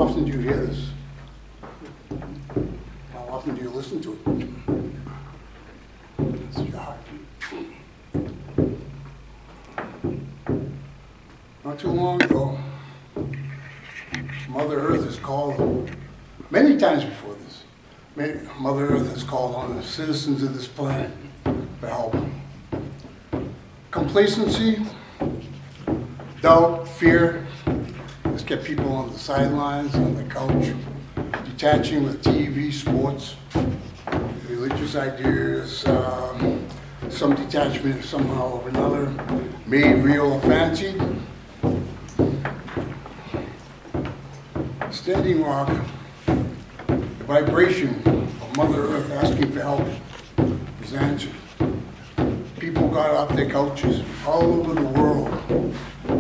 often do you hear this? How often do you listen to it? It's your heartbeat. Not too long ago, Mother Earth has called, many times before this, Mother Earth has called on the citizens of this planet for help. Complacency, doubt, fear has kept people on the sidelines, on the couch, detaching with TV, sports, religious ideas, some detachment somehow or another, made real or fancied. Standing Rock, the vibration of Mother Earth asking for help was answered. People got off their couches all over the world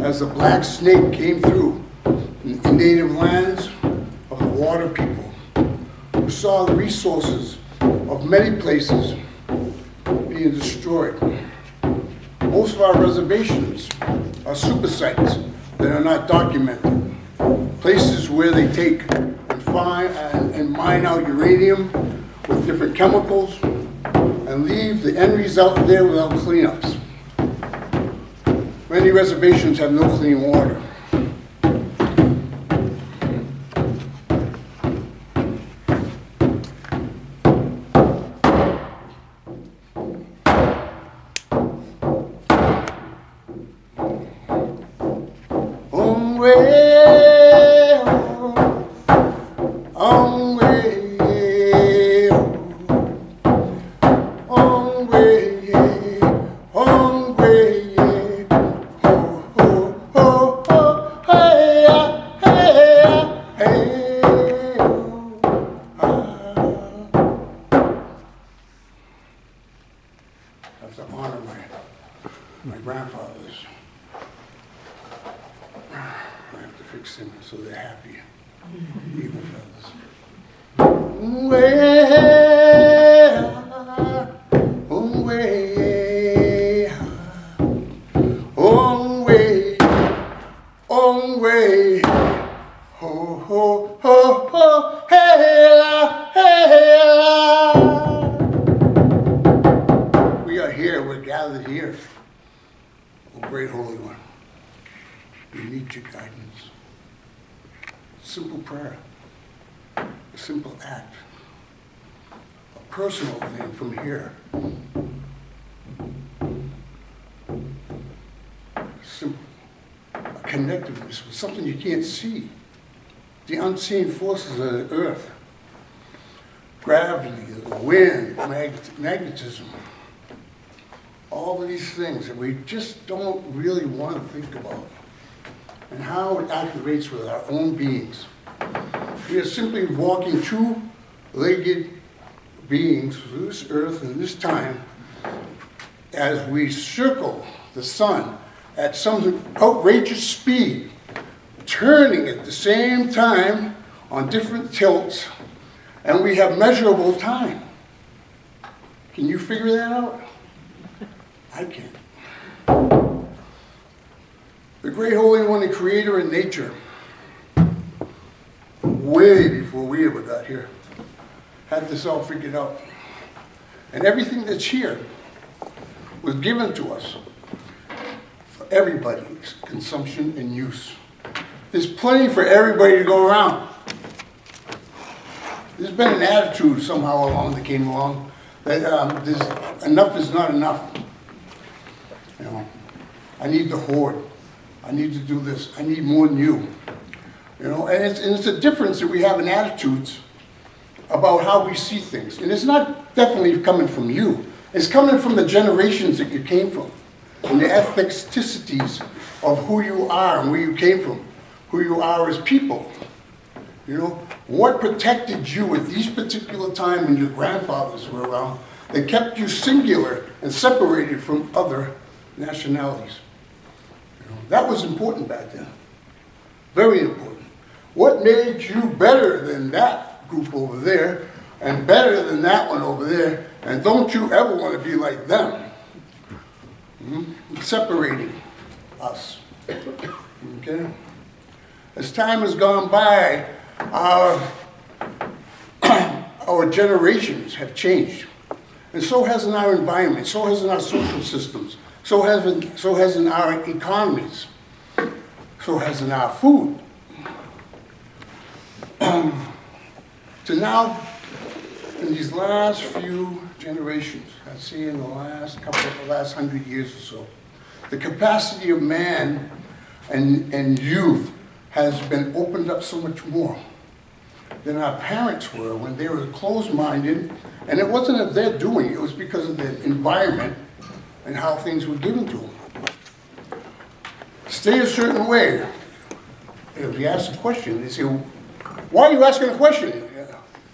as the black snake came through in native lands of the water people, who saw the resources of many places being destroyed. Most of our reservations are super sites that are not documented. Places where they take and find and mine out uranium with different chemicals and leave the end result there without cleanups. Many reservations have no clean water. I have to honor my grandfathers. I have to fix them so they're happy. Eagle feathers. Ho, ho, ho, ho, hey, la, hey, la. We are here, we're gathered here. Oh, great Holy One, we need your guidance. Simple prayer, a simple act, a personal thing from here. Simple, a connectiveness with something you can't see. The unseen forces of the earth, gravity, the wind, magnetism, all of these things that we just don't really want to think about, and how it activates with our own beings. We are simply walking two-legged beings through this earth and this time as we circle the sun at some outrageous speed, turning at the same time on different tilts, and we have measurable time. Can you figure that out? I can't. The great Holy One, the creator of nature, way before we ever got here, had this all figured out. And everything that's here was given to us for everybody's consumption and use. There's plenty for everybody to go around. There's been an attitude somehow along that came along that enough is not enough. You know, I need to hoard. I need to do this. I need more than you. You know, and it's a difference that we have in attitudes about how we see things. And it's not definitely coming from you. It's coming from the generations that you came from, and the ethnicities of who you are and where you came from, who you are as people. You know, what protected you at these particular time when your grandfathers were around that kept you singular and separated from other nationalities? You know, that was important back then. Very important. What made you better than that group over there and better than that one over there, and don't you ever want to be like them? Separating us. Okay? As time has gone by, Our, our generations have changed. And so has in our environment, so has in our social systems, so has in our economies, so has in our food. To now, in these last few generations, I'd say in the last 100 years or so, the capacity of man and youth has been opened up so much more than our parents were when they were closed-minded, and it wasn't of their doing, it was because of the environment and how things were given to them. Stay a certain way. If you ask a question, they say, why are you asking a question?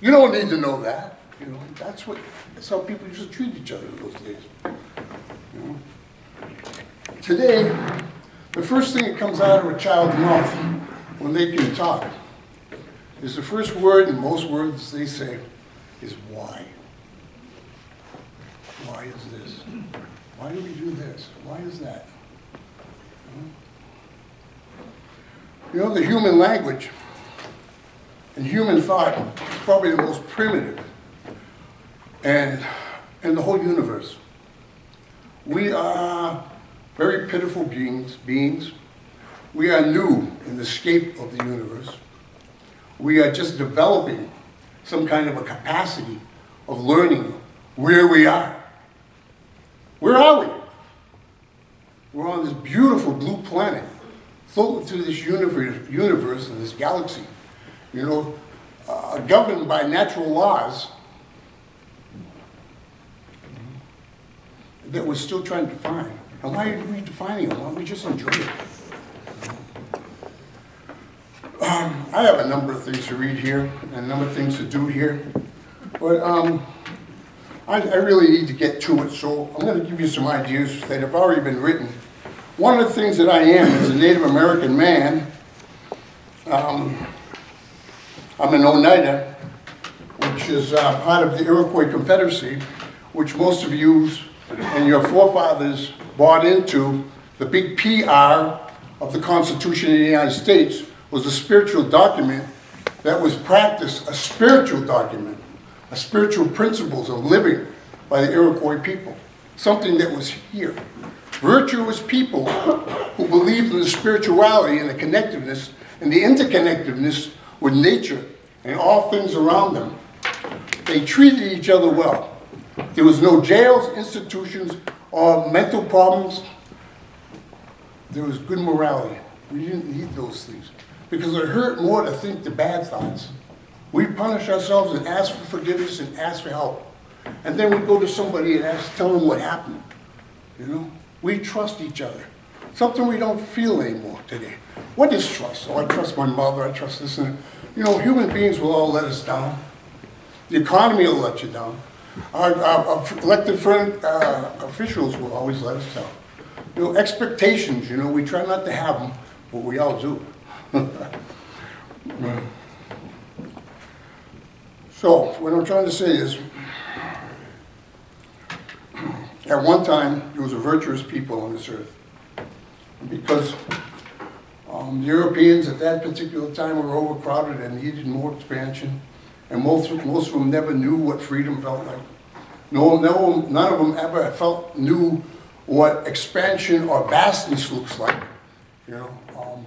You don't need to know that. You know, that's how people used to treat each other in those days. You know? Today, the first thing that comes out of a child's mouth when they can talk is the first word, and most words they say is why. Why is this? Why do we do this? Why is that? You know, the human language and human thought is probably the most primitive and in the whole universe. We are very pitiful beings. We are new in the scape of the universe. We are just developing some kind of a capacity of learning where we are. Where are we? We're on this beautiful blue planet, floating through this universe and this galaxy, you know, governed by natural laws that we're still trying to define. And why are we defining them? Why don't we just enjoy it? I have a number of things to read here and a number of things to do here, but I really need to get to it, so I'm going to give you some ideas that have already been written. One of the things that I am as a Native American man, I'm an Oneida, which is part of the Iroquois Confederacy, which most of you and your forefathers bought into. The big PR of the Constitution of the United States was a spiritual document that was practiced, a spiritual document, a spiritual principles of living by the Iroquois people, something that was here. Virtuous people who believed in the spirituality and the connectiveness and the interconnectedness with nature and all things around them. They treated each other well. There was no jails, institutions, or mental problems. There was good morality. We didn't need those things because it hurt more to think the bad thoughts. We punish ourselves and ask for forgiveness and ask for help. And then we go to somebody and tell them what happened. You know? We trust each other. Something we don't feel anymore today. What is trust? Oh, I trust my mother, I trust this and that. You know, human beings will all let us down. The economy will let you down. Our elected officials will always let us down. You know, expectations, you know, we try not to have them, but we all do. So, what I'm trying to say is, at one time, there was a virtuous people on this earth. Because the Europeans at that particular time were overcrowded and needed more expansion. And most of them never knew what freedom felt like. None of them ever knew what expansion or vastness looks like. You know,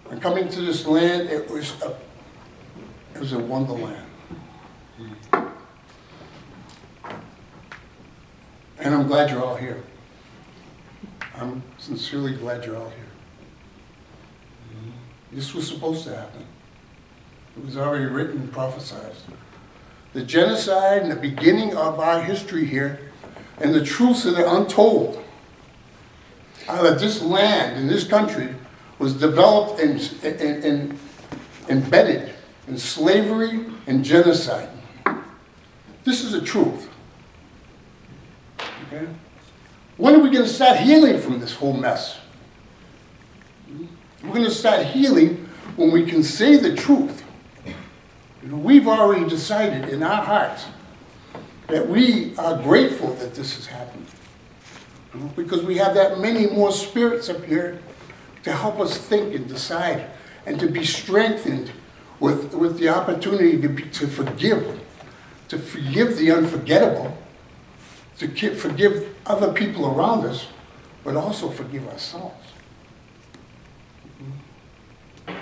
and coming to this land, it was a wonderland. And I'm glad you're all here. I'm sincerely glad you're all here. This was supposed to happen. It was already written and prophesied. The genocide and the beginning of our history here and the truths that are untold are that this land and this country was developed and embedded in slavery and genocide. This is the truth. Okay? When are we going to start healing from this whole mess? We're going to start healing when we can say the truth. You know, we've already decided in our hearts that we are grateful that this has happened. You know, because we have that many more spirits up here to help us think and decide and to be strengthened with the opportunity to forgive the unforgettable, to forgive other people around us, but also forgive ourselves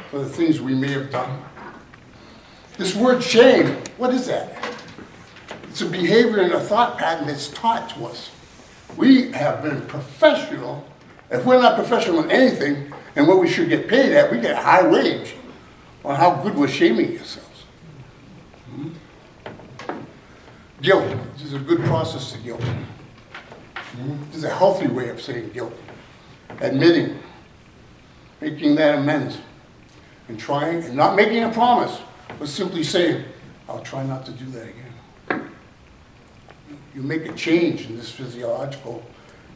for the things we may have done. This word shame, what is that? It's a behavior and a thought pattern that's taught to us. We have been professional. If we're not professional in anything, and what we should get paid at, we get a high wage on how good we're shaming ourselves. Guilt. This is a good process to guilt. This is a healthy way of saying guilt. Admitting, making that amends, and trying, and not making a promise, but simply saying, I'll try not to do that again. You make a change in this physiological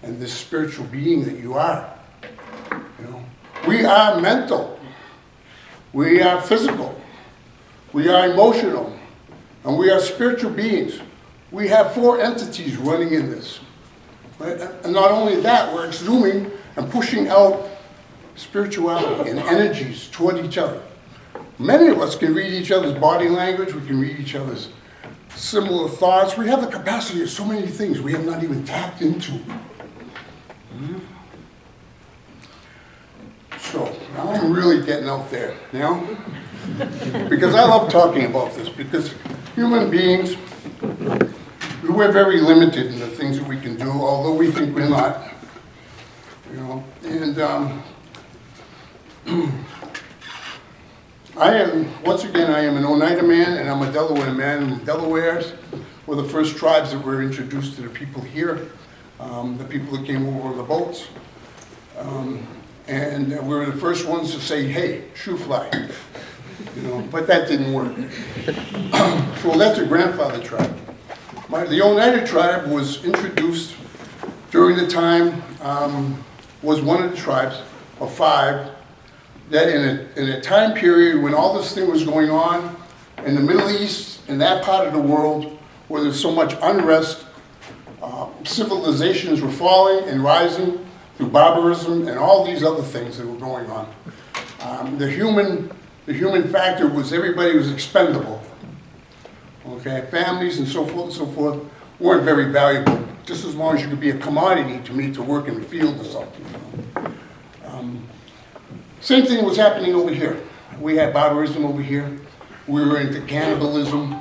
and this spiritual being that you are. You know, we are mental, we are physical, we are emotional, and we are spiritual beings. We have 4 entities running in this. Right? And not only that, we're exhuming and pushing out spirituality and energies toward each other. Many of us can read each other's body language, we can read each other's similar thoughts. We have the capacity of so many things we have not even tapped into. So, now I'm really getting out there, you know? Because I love talking about this, because human beings, we're very limited in the things that we can do, although we think we're not. You know, and I am, once again, I am an Oneida man, and I'm a Delaware man. And Delawares were the first tribes that were introduced to the people here, the people that came over on the boats. And we were the first ones to say, hey, shoo fly. You know, but that didn't work. So that's a grandfather tribe. The Oneida tribe was introduced during the time, was one of the tribes of 5 that in a time period when all this thing was going on in the Middle East, in that part of the world where there's so much unrest, civilizations were falling and rising through barbarism and all these other things that were going on. The human factor was everybody was expendable. Okay, families and so forth weren't very valuable, just as long as you could be a commodity to me to work in the field or something. You know? Same thing was happening over here. We had barbarism over here. We were into cannibalism.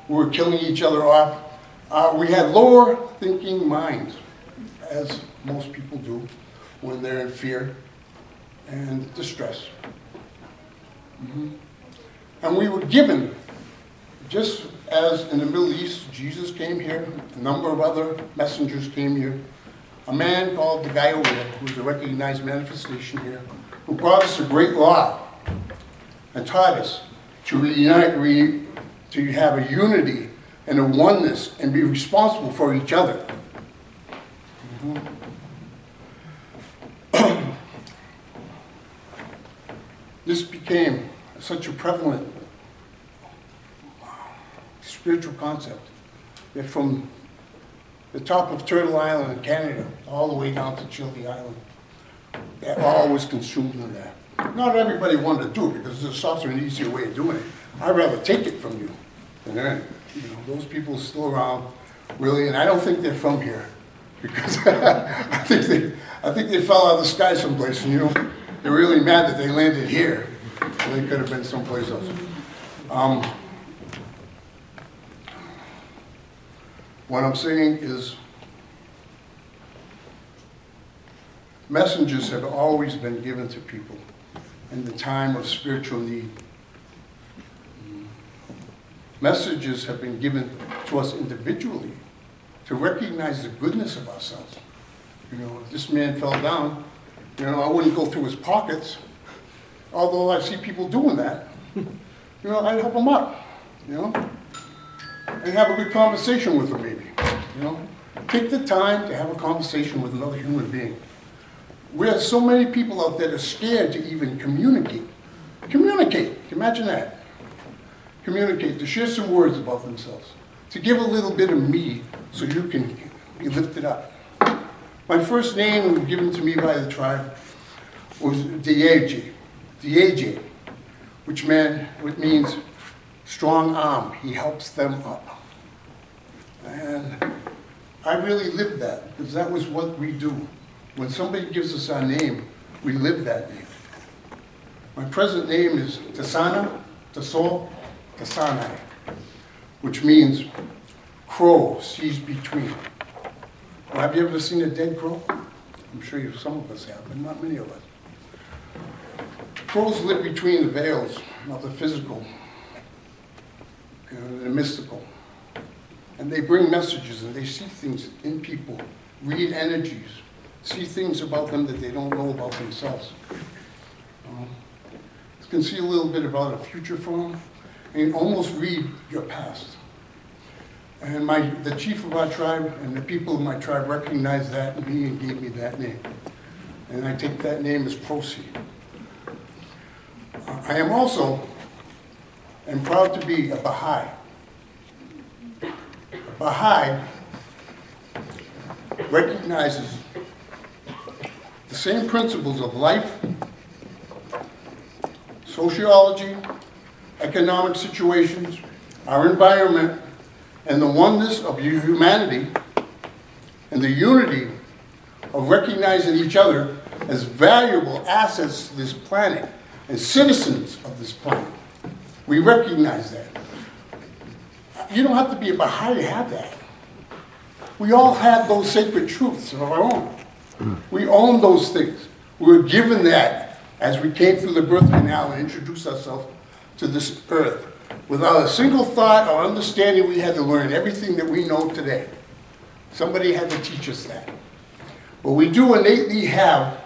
We were killing each other off. We had lower thinking minds, as most people do when they're in fear and distress. And we were given, just as in the Middle East, Jesus came here, a number of other messengers came here. A man called the guy over there, who was a recognized manifestation here, who brought us a great law and taught us to reunite, to have a unity and a oneness and be responsible for each other. This became such a prevalent spiritual concept that from the top of Turtle Island in Canada all the way down to Chile Island, that all was consumed in that. Not everybody wanted to do it because there's a softer and easier way of doing it. I'd rather take it from you than earn it. You know, those people are still around, really, and I don't think they're from here because I think they fell out of the sky someplace, and you know, they're really mad that they landed here. They could have been someplace else. What I'm saying is, messengers have always been given to people in the time of spiritual need. Messages have been given to us individually to recognize the goodness of ourselves. You know, if this man fell down, you know, I wouldn't go through his pockets, although I see people doing that. You know, I'd help him up, you know, and have a good conversation with him maybe, you know. Take the time to have a conversation with another human being. We have so many people out there that are scared to even communicate. Communicate, imagine that. Communicate, to share some words about themselves, to give a little bit of me so you can be lifted up. My first name given to me by the tribe was Diege, which means strong arm. He helps them up. And I really lived that, because that was what we do. When somebody gives us our name, we live that name. My present name is Tasana, Tasol, Tasanai, which means crow sees between. Well, have you ever seen a dead crow? I'm sure some of us have, but not many of us. Crows live between the veils of the physical and the mystical. And they bring messages, and they see things in people, read energies, see things about them that they don't know about themselves. You can see a little bit about a future for them, and almost read your past. And the chief of our tribe and the people of my tribe recognized that in me and gave me that name. And I take that name as Crowsee. I am also, and proud to be, a Baha'i. A Baha'i recognizes the same principles of life, sociology, economic situations, our environment, and the oneness of humanity, and the unity of recognizing each other as valuable assets to this planet and citizens of this planet. We recognize that. You don't have to be a Baha'i to have that. We all have those sacred truths of our own. We own those things. We were given that as we came through the birth canal and introduced ourselves to this earth. Without a single thought or understanding, we had to learn everything that we know today. Somebody had to teach us that. But we do innately have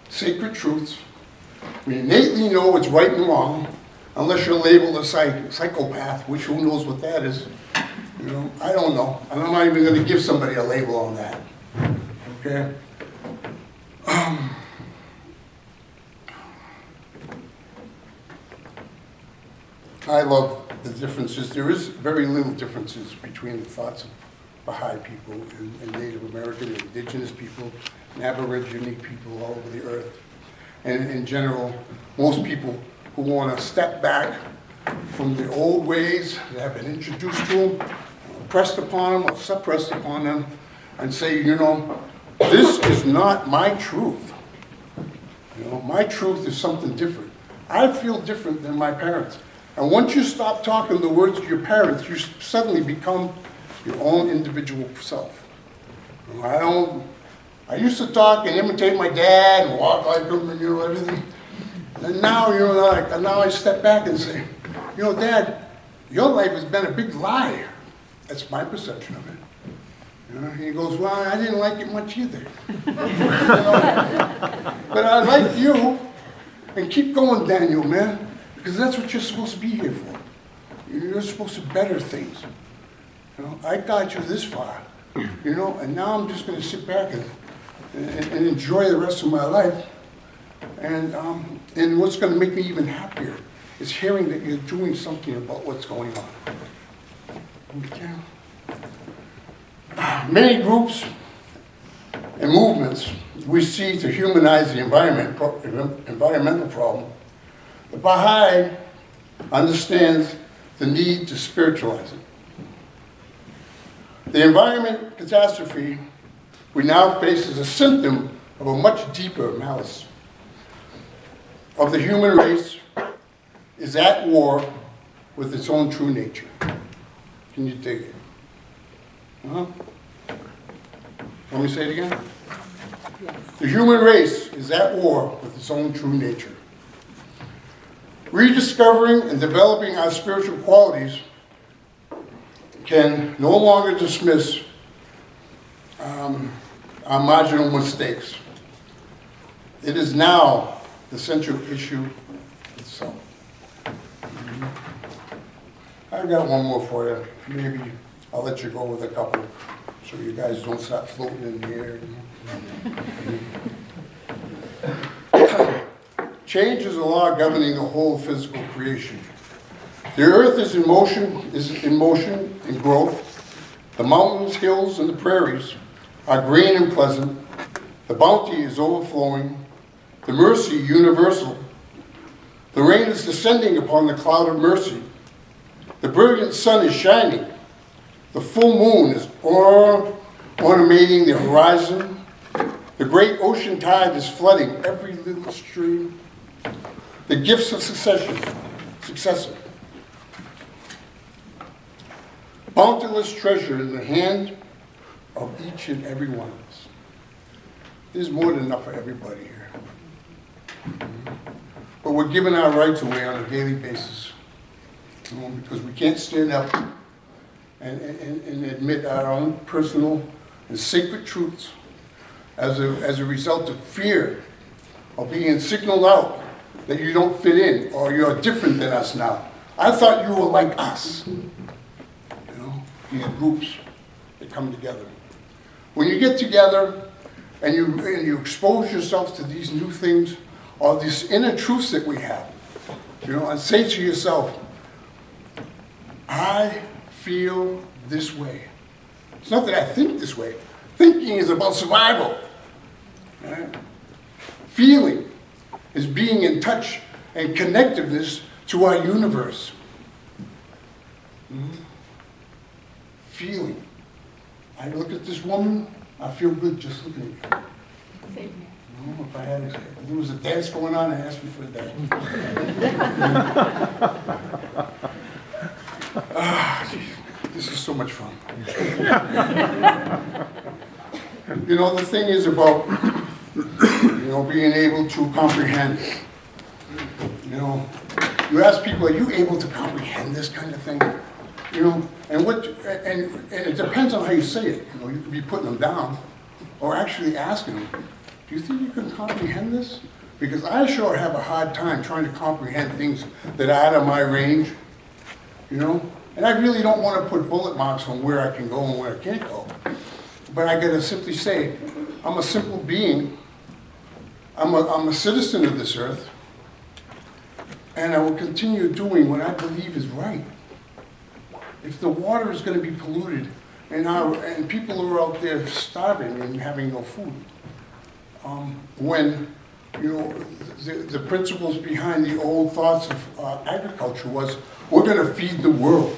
sacred truths. We innately know what's right and wrong, unless you're labeled a psychopath, which who knows what that is. You know, I don't know. And I'm not even going to give somebody a label on that. Okay? I love the differences. There is very little differences between the thoughts of Baha'i people and Native American and indigenous people and Aborigine people all over the earth. And in general, most people who want to step back from the old ways that have been introduced to them, pressed upon them or suppressed upon them, and say, you know, this is not my truth. You know, my truth is something different. I feel different than my parents. And once you stop talking the words of your parents, you suddenly become your own individual self. You know, I used to talk and imitate my dad and walk like him and, you know, everything. And now, you know, now I step back and say, you know, Dad, your life has been a big lie. That's my perception of it. You know, he goes, well, I didn't like it much either. You know? But I like you, and keep going, Daniel, man, because that's what you're supposed to be here for. You're supposed to better things. You know, I got you this far, you know, and now I'm just going to sit back and enjoy the rest of my life. And what's going to make me even happier is hearing that you're doing something about what's going on. Okay. Many groups and movements we see to humanize the environmental problem. The Baha'i understands the need to spiritualize it. The environment catastrophe we now face is a symptom of a much deeper malice of the human race is at war with its own true nature. Can you dig it? Huh? Let me say it again. The human race is at war with its own true nature. Rediscovering and developing our spiritual qualities can no longer dismiss our marginal mistakes. It is now the central issue itself. I've got one more for you. Maybe I'll let you go with a couple so you guys don't start floating in the air. Change is a law governing the whole physical creation. The earth is in motion and growth. The mountains, hills, and the prairies are green and pleasant. The bounty is overflowing. The mercy universal. The rain is descending upon the cloud of mercy. The brilliant sun is shining. The full moon is ornamenting the horizon. The great ocean tide is flooding every little stream. The gifts of successive. Bountiful treasure in the hand of each and every one of us. There's more than enough for everybody here. But we're giving our rights away on a daily basis, because we can't stand up and admit our own personal and sacred truths as a result of fear of being signaled out that you don't fit in or you're different than us now. I thought you were like us. You have groups that come together. When you get together and you expose yourself to these new things, or these inner truths that we have, and say to yourself, I feel this way. It's not that I think this way. Thinking is about survival. Right? Feeling is being in touch and connectiveness to our universe. Feeling. I look at this woman, I feel good just looking at her. Same here. If there was a dance going on, I asked me for a dance. This is so much fun. The thing is about, being able to comprehend. You ask people, are you able to comprehend this kind of thing? And it depends on how you say it. You could be putting them down, or actually asking them, do you think you can comprehend this? Because I sure have a hard time trying to comprehend things that are out of my range, And I really don't want to put bullet marks on where I can go and where I can't go. But I gotta simply say, I'm a simple being. I'm a citizen of this earth, and I will continue doing what I believe is right. If the water is going to be polluted, and people are out there starving and having no food, when the principles behind the old thoughts of agriculture was, we're going to feed the world.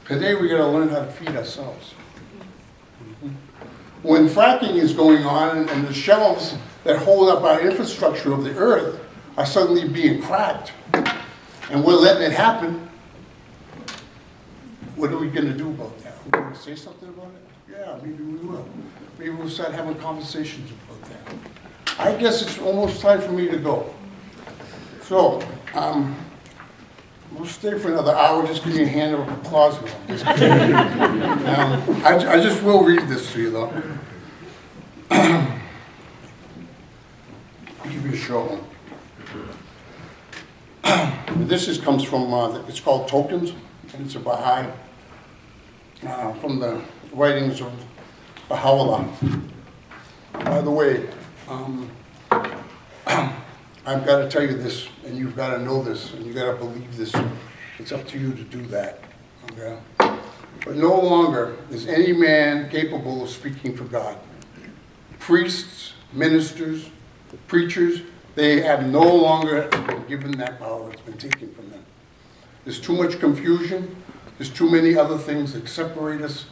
Today we got to learn how to feed ourselves. When fracking is going on and the shelves that hold up our infrastructure of the earth are suddenly being cracked, and we're letting it happen, what are we going to do about that? We're going to say something about it? Yeah, maybe we will. Maybe we'll start having conversations about that. I guess it's almost time for me to go. So, we'll stay for another hour. Just give me a hand of applause. I just will read this to you, though. I'll give you a show. This comes from, it's called Tokens, and it's a Baha'i, from the writings of Baha'u'llah. By the way, I've got to tell you this, and you've got to know this, and you've got to believe this. It's up to you to do that, okay? But no longer is any man capable of speaking for God. Priests, ministers, preachers, they have no longer been given that power. It's been taken from them. There's too much confusion. There's too many other things that separate us,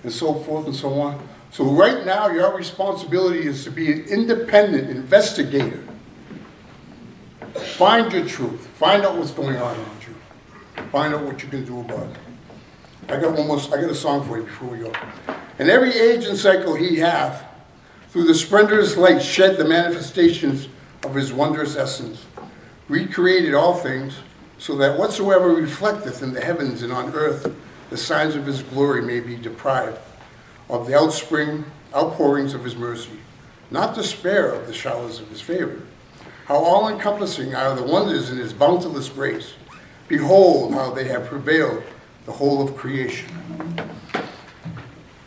and so forth and so on. So right now, your responsibility is to be an independent investigator. Find your truth. Find out what's going on around you. Find out what you can do about it. I got a song for you before we go. In every age and cycle he hath, through the splendorous light shed the manifestations of his wondrous essence, recreated all things, so that whatsoever reflecteth in the heavens and on earth, the signs of his glory may be deprived of the outpourings of his mercy, not despair of the showers of his favor. How all-encompassing are the wonders in his bounteous grace. Behold how they have prevailed the whole of creation.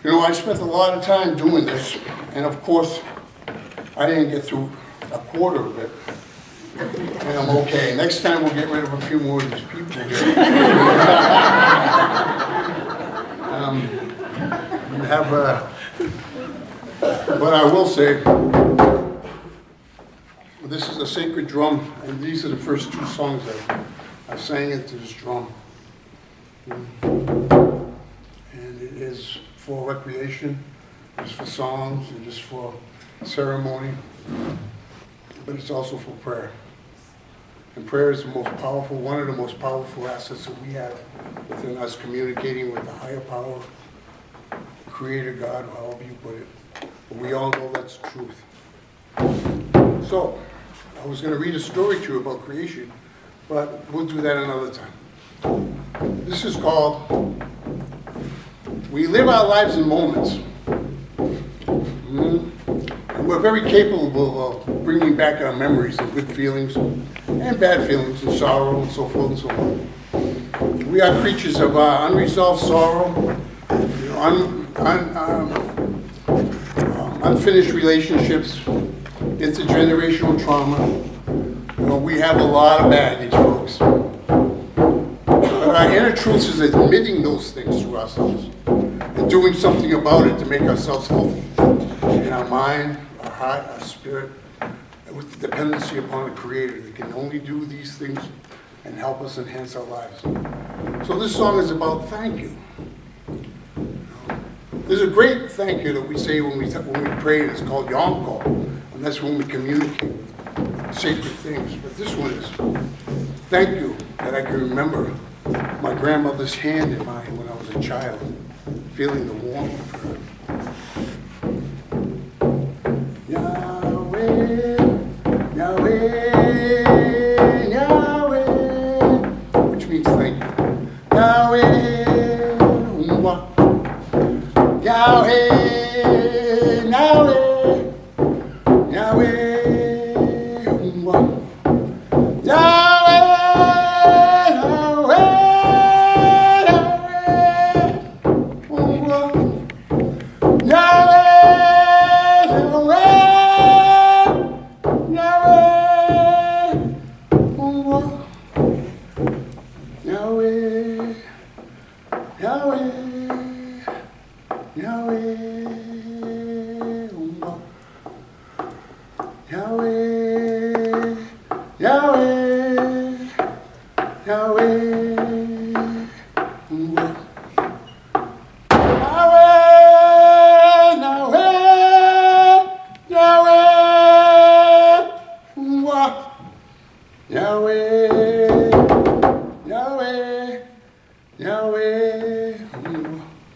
I spent a lot of time doing this, and of course, I didn't get through a quarter of it, and I'm okay. Next time we'll get rid of a few more of these people here. But I will say, This is a sacred drum, and these are the first two songs that I sang into this drum. And it is for recreation, it's for songs, and it's for ceremony, but it's also for prayer. And prayer is the most powerful, one of the most powerful assets that we have within us, communicating with the higher power, Creator God, however you put it. But we all know that's the truth. So, I was going to read a story to you about creation, but we'll do that another time. This is called, We Live Our Lives in Moments. And we're very capable of bringing back our memories of good feelings and bad feelings and sorrow and so forth and so on. We are creatures of unresolved sorrow, unfinished relationships, intergenerational trauma. We have a lot of baggage, folks. But our inner truth is admitting those things to ourselves and doing something about it to make ourselves healthy in our mind, our heart, our spirit, with the dependency upon the Creator that can only do these things and help us enhance our lives. So this song is about thank you. There's a great thank you that we say when we pray, and it's called Yom, and that's when we communicate with sacred things. But this one is thank you that I can remember my grandmother's hand in mine when I was a child, feeling the warmth of her. Yahweh, Yahweh, Yahweh, which means thank you. Yahweh, Yahweh, Yahweh, Yahweh,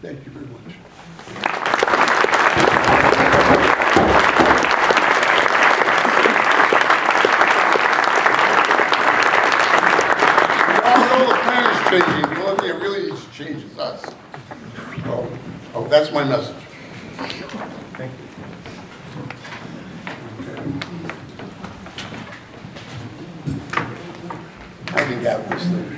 Thank you very much. The planet is changing. The only thing that really needs to change is us. Oh, that's my message. Thank you. I can get this thing.